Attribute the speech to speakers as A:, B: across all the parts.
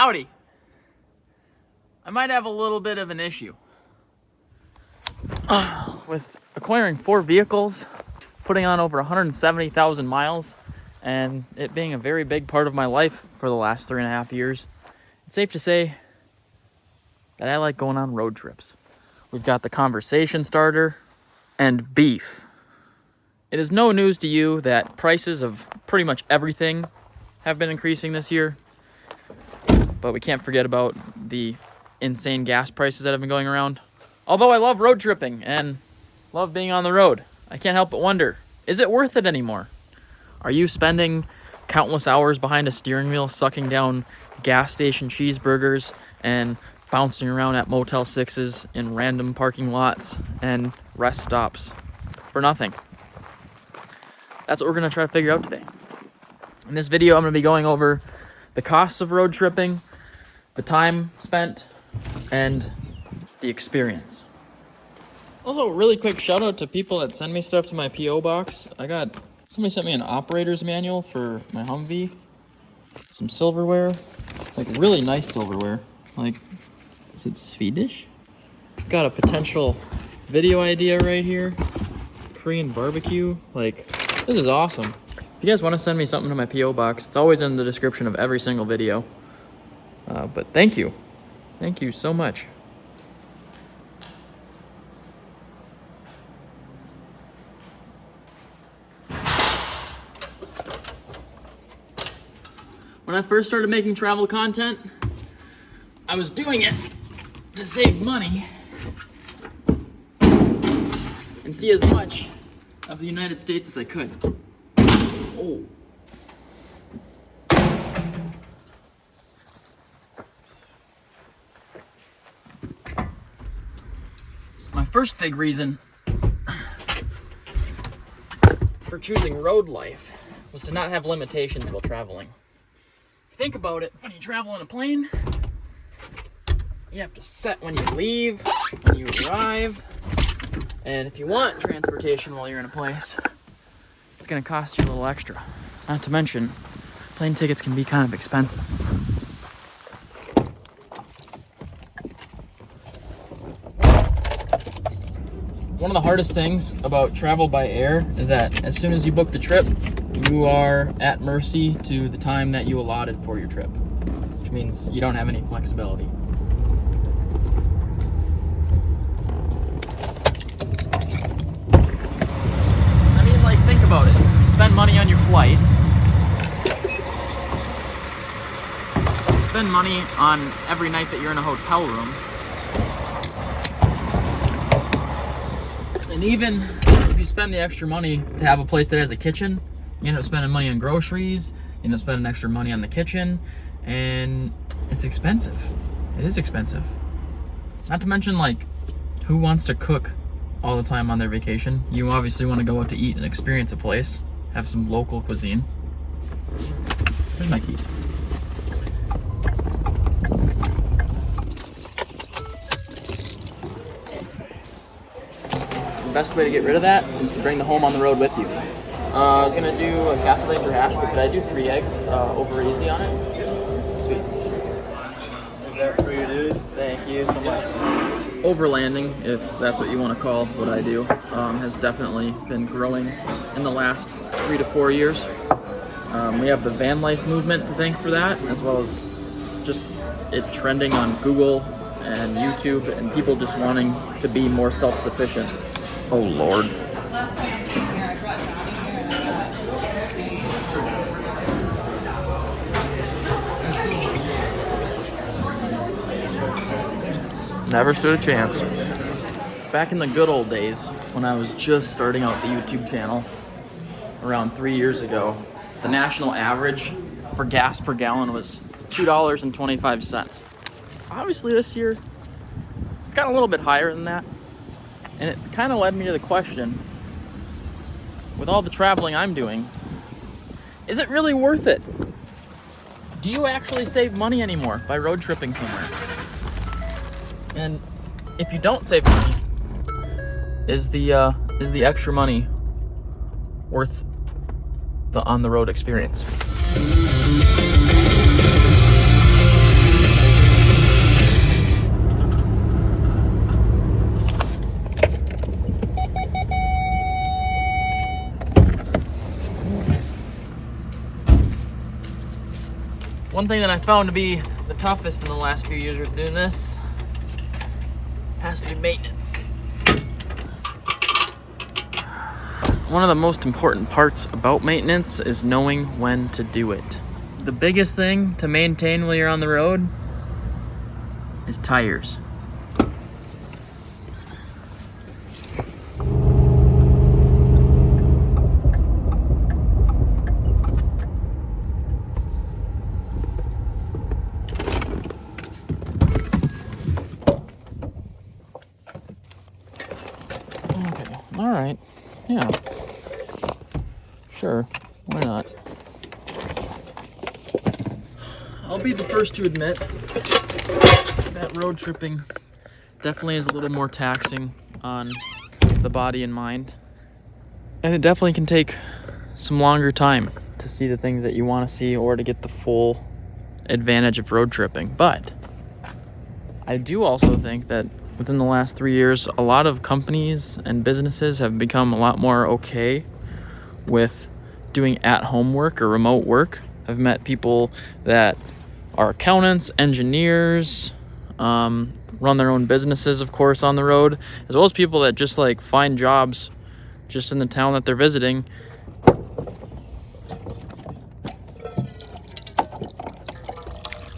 A: Howdy. I might have a little bit of an issue with acquiring 4 vehicles, putting on over 170,000 miles, and it being a very big part of my life for the last 3.5 years. It's safe to say that I like going on road trips. We've got the conversation starter and beef. It is no news to you that prices of pretty much everything have been increasing this year, but we can't forget about the insane gas prices that have been going around. Although I love road tripping and love being on the road, I can't help but wonder, is it worth it anymore? Are you spending countless hours behind a steering wheel sucking down gas station cheeseburgers and bouncing around at Motel 6s in random parking lots and rest stops for nothing? That's what we're going to try to figure out today. In this video, I'm going to be going over the costs of road tripping, the time spent, and the experience. Also, really quick shout out to people that send me stuff to my P.O. box. Somebody sent me an operator's manual for my Humvee, some silverware, like really nice silverware. Like, is it Swedish? Got a potential video idea right here. Korean barbecue. Like, this is awesome. If you guys want to send me something to my P.O. box, it's always in the description of every single video. But thank you. Thank you so much. When I first started making travel content, I was doing it to save money and see as much of the United States as I could. Oh. My first big reason for choosing road life was to not have limitations while traveling. Think about it, when you travel on a plane, you have to set when you leave, when you arrive, and if you want transportation while you're in a place, it's going to cost you a little extra. Not to mention, plane tickets can be kind of expensive. One of the hardest things about travel by air is that as soon as you book the trip, you are at mercy to the time that you allotted for your trip, which means you don't have any flexibility. I mean, like, think about it. You spend money on your flight. You spend money on every night that you're in a hotel room. And even if you spend the extra money to have a place that has a kitchen, you end up spending money on groceries, you end up spending extra money on the kitchen, and it's expensive. It is expensive. Not to mention, like, who wants to cook all the time on their vacation? You obviously want to go out to eat and experience a place, have some local cuisine. Here's my keys. The best way to get rid of that is to bring the home on the road with you. I was gonna do a Castle Ranger hash, but could I do 3 eggs over easy on it? Sweet.
B: Is that for you, dude?
A: Thank you so much. Overlanding, if that's what you want to call what I do, has definitely been growing in the last 3 to 4 years. We have the van life movement to thank for that, as well as just it trending on Google and YouTube, and people just wanting to be more self-sufficient. Oh Lord. Never stood a chance. Back in the good old days, when I was just starting out the YouTube channel, around 3 years ago, the national average for gas per gallon was $2.25. Obviously this year, it's gotten a little bit higher than that. And it kind of led me to the question, with all the traveling I'm doing, is it really worth it? Do you actually save money anymore by road tripping somewhere? And if you don't save money, is the extra money worth the on-the-road experience? One thing that I found to be the toughest in the last few years of doing this has to be maintenance. One of the most important parts about maintenance is knowing when to do it. The biggest thing to maintain while you're on the road is tires. Okay, all right, yeah, sure, why not? I'll be the first to admit that road tripping definitely is a little more taxing on the body and mind. And it definitely can take some longer time to see the things that you want to see or to get the full advantage of road tripping. But I do also think that within the last 3 years, a lot of companies and businesses have become a lot more okay with doing at-home work or remote work. I've met people that are accountants, engineers, run their own businesses, of course, on the road, as well as people that just like find jobs just in the town that they're visiting.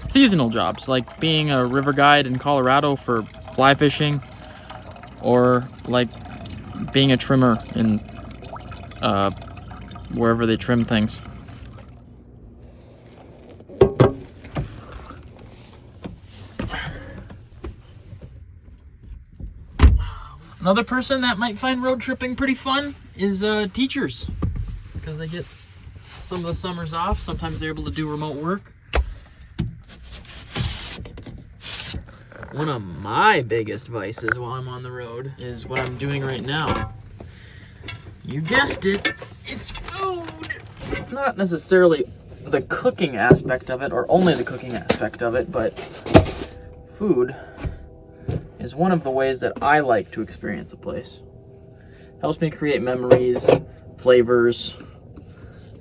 A: Seasonal jobs, like being a river guide in Colorado for fly fishing, or like being a trimmer in wherever they trim things. Another person that might find road tripping pretty fun is teachers, because they get some of the summers off. Sometimes they're able to do remote work. One of my biggest vices while I'm on the road is what I'm doing right now. You guessed it, it's food! Not necessarily the cooking aspect of it, or only the cooking aspect of it, but food is one of the ways that I like to experience a place. Helps me create memories, flavors,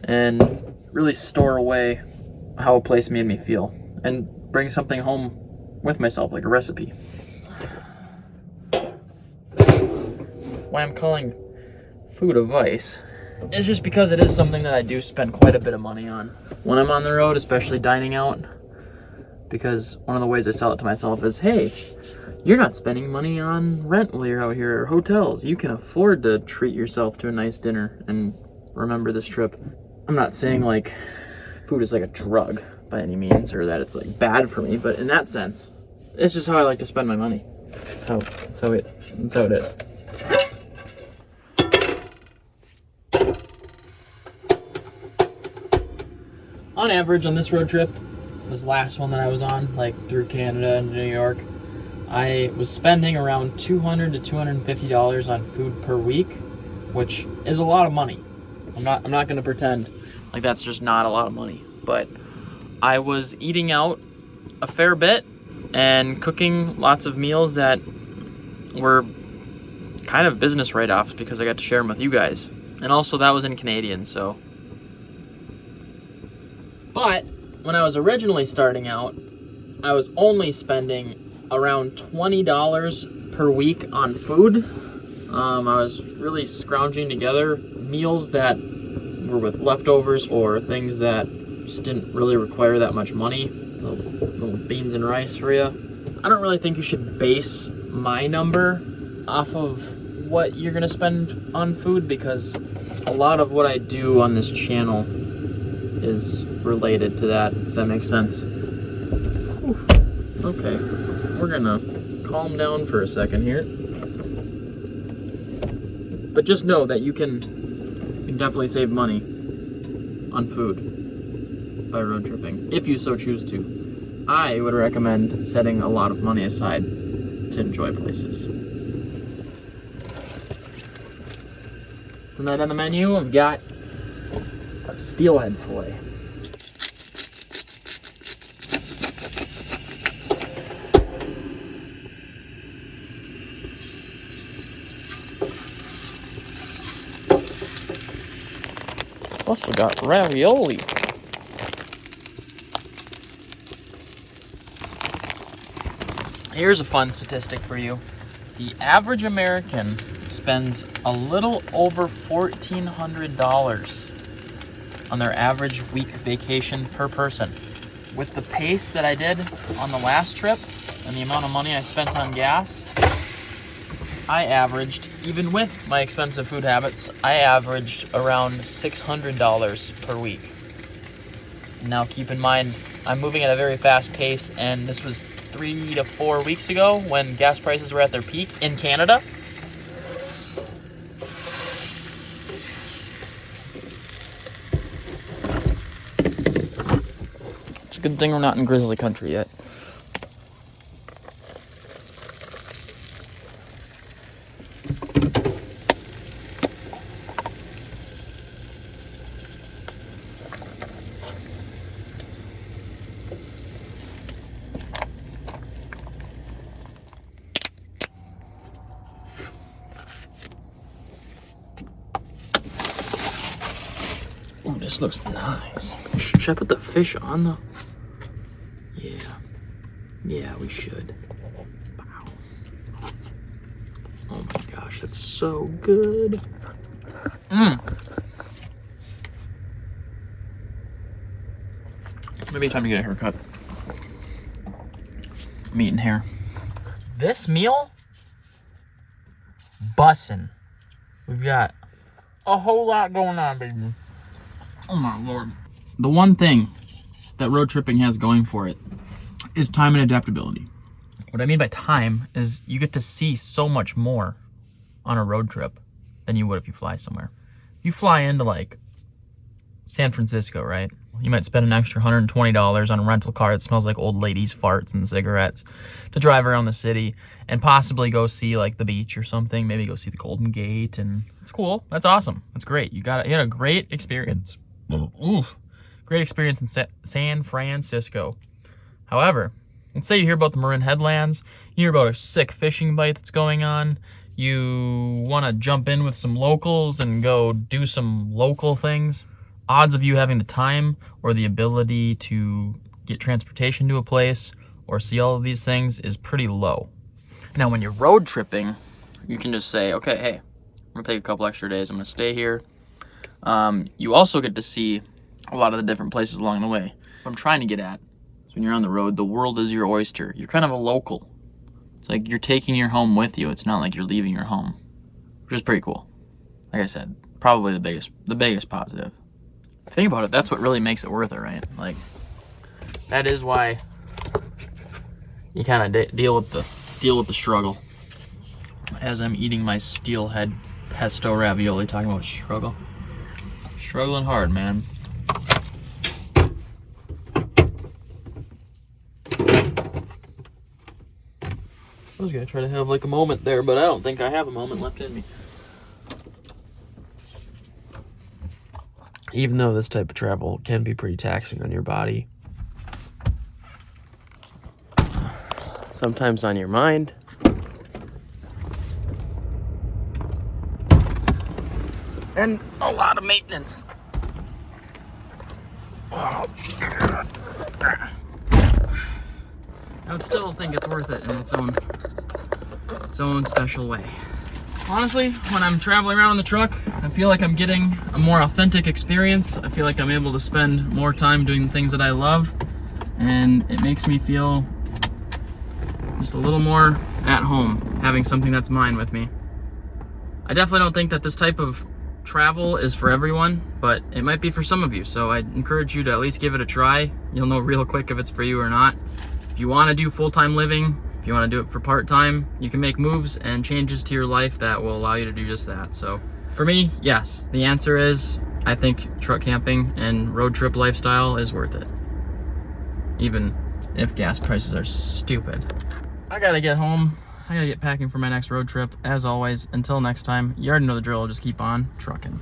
A: and really store away how a place made me feel, and bring something home with myself, like a recipe. Why I'm calling food a vice is just because it is something that I do spend quite a bit of money on when I'm on the road, especially dining out, because one of the ways I sell it to myself is, hey, you're not spending money on rent while you're out here, or hotels. You can afford to treat yourself to a nice dinner and remember this trip. I'm not saying like food is like a drug by any means, or that it's like bad for me, but in that sense, it's just how I like to spend my money. That's how it is. On average, on this road trip, this last one that I was on, like through Canada and New York, I was spending around $200 to $250 on food per week, which is a lot of money. I'm not going to pretend like that's just not a lot of money, but I was eating out a fair bit and cooking lots of meals that were kind of business write-offs because I got to share them with you guys. And also that was in Canadian, so. But when I was originally starting out, I was only spending around $20 per week on food. I was really scrounging together meals that were with leftovers or things that just didn't really require that much money. Little beans and rice for you. I don't really think you should base my number off of what you're gonna spend on food, because a lot of what I do on this channel is related to that, if that makes sense. Oof. Okay, we're gonna calm down for a second here. But just know that you can definitely save money on food by road tripping, if you so choose to. I would recommend setting a lot of money aside to enjoy places. Tonight on the menu, I've got a steelhead fillet. Also got ravioli. Here's a fun statistic for you. The average American spends a little over $1,400 on their average week vacation per person. With the pace that I did on the last trip and the amount of money I spent on gas, I averaged, even with my expensive food habits, I averaged around $600 per week. Now keep in mind, I'm moving at a very fast pace, and this was 3 to 4 weeks ago when gas prices were at their peak in Canada. It's a good thing we're not in grizzly country yet. Ooh, this looks nice. Should I put the fish on the... Yeah, we should. Wow. Oh my gosh, that's so good. Maybe time to get a haircut. I'm eating hair. This meal? Bussin'. We've got a whole lot going on, baby. Oh my Lord. The one thing that road tripping has going for it is time and adaptability. What I mean by time is you get to see so much more on a road trip than you would if you fly somewhere. You fly into like San Francisco, right? You might spend an extra $120 on a rental car that smells like old ladies' farts and cigarettes to drive around the city and possibly go see like the beach or something. Maybe go see the Golden Gate, and it's cool. That's awesome. That's great. You had a great experience. Ooh, great experience in San Francisco. However, let's say you hear about the Marin Headlands, you hear about a sick fishing bite that's going on, you want to jump in with some locals and go do some local things. Odds of you having the time or the ability to get transportation to a place or see all of these things is pretty low. Now, when you're road tripping, you can just say, okay, hey, I'm going to take a couple extra days. I'm going to stay here. You also get to see a lot of the different places along the way. What I'm trying to get at is when you're on the road, the world is your oyster. You're kind of a local. It's like you're taking your home with you. It's not like you're leaving your home, which is pretty cool. Like I said, probably the biggest positive. Think about it, that's what really makes it worth it, right? Like, that is why you kind of deal with the struggle. As I'm eating my steelhead pesto ravioli, talking about struggle. Struggling hard, man. I was gonna try to have like a moment there, but I don't think I have a moment left in me. Even though this type of travel can be pretty taxing on your body, sometimes on your mind, and a lot of maintenance. Oh, God. I would still think it's worth it in its own special way. Honestly, when I'm traveling around in the truck, I feel like I'm getting a more authentic experience. I feel like I'm able to spend more time doing the things that I love, and it makes me feel just a little more at home, having something that's mine with me. I definitely don't think that this type of travel is for everyone, but it might be for some of you, so I'd encourage you to at least give it a try. You'll know real quick if it's for you or not. If you want to do full-time living, if you want to do it for part-time, you can make moves and changes to your life that will allow you to do just that. So for me, yes, the answer is I think truck camping and road trip lifestyle is worth it, even if gas prices are stupid. I gotta get home. I gotta get packing for my next road trip. As always, until next time, you already know the drill. Just keep on trucking.